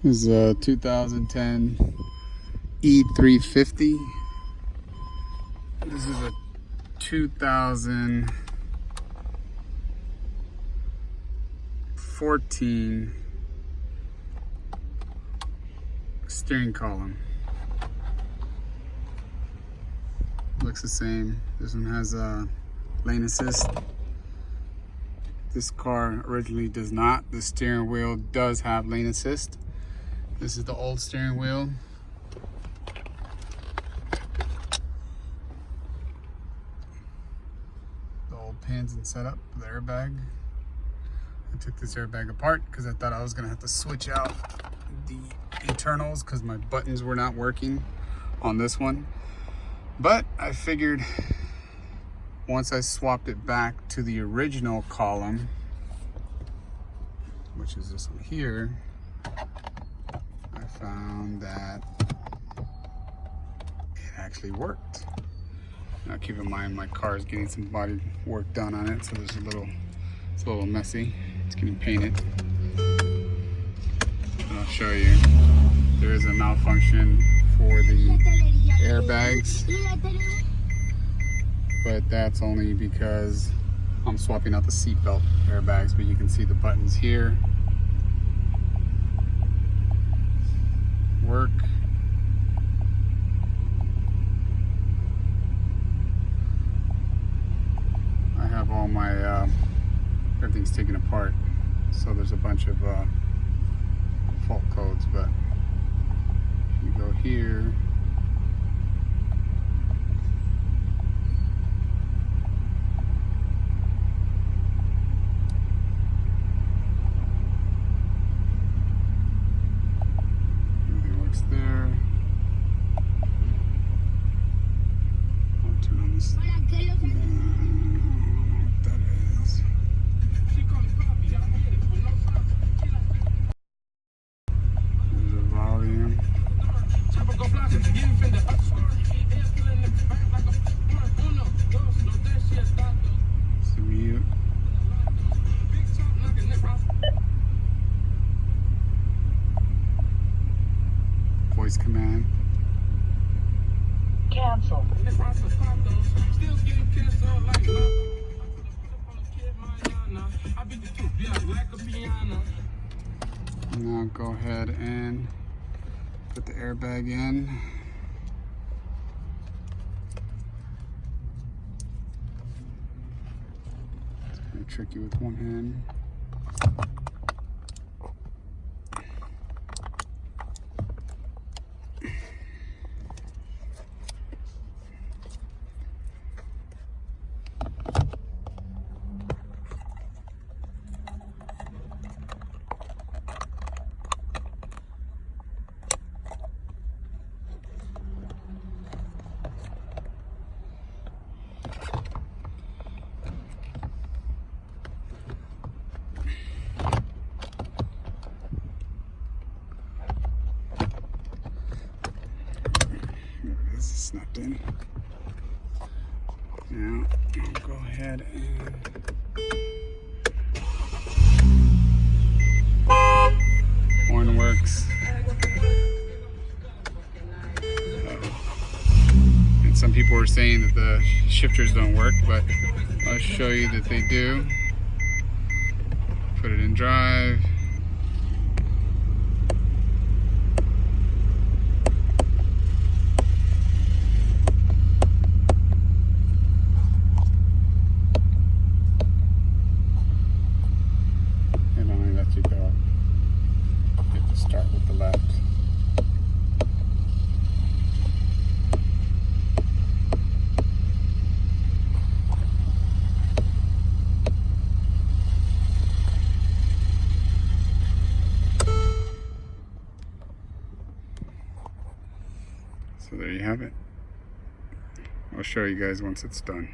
This is a 2010 e350. This is a 2014 steering column. Looks the same. This one has a lane assist. This car originally does not. The steering wheel does have lane assist. This is the old steering wheel. The old pins and setup for the airbag. I took this airbag apart because I thought I was gonna have to switch out the internals because my buttons were not working on this one. But I figured once I swapped it back to the original column, which is this one here, I found that it actually worked. Now keep in mind my car is getting some body work done on it, so it's a little messy. It's getting painted. And I'll show you. There is a malfunction for the airbags, but that's only because I'm swapping out the seatbelt airbags. But you can see the buttons here work. I have all my everything's taken apart, so there's a bunch of fault codes. But if you go here, there. I'll turn on this. What that is. There's a volume. It's a mute. Voice command. Cancel. Now go ahead and put the airbag in. It's kind of tricky with one hand. Snapped in. Now I'll go ahead and horn works. And some people were saying that the shifters don't work, but I'll show you that they do. Put it in drive. You go. You have to start with the left. So there you have it. I'll show you guys once it's done.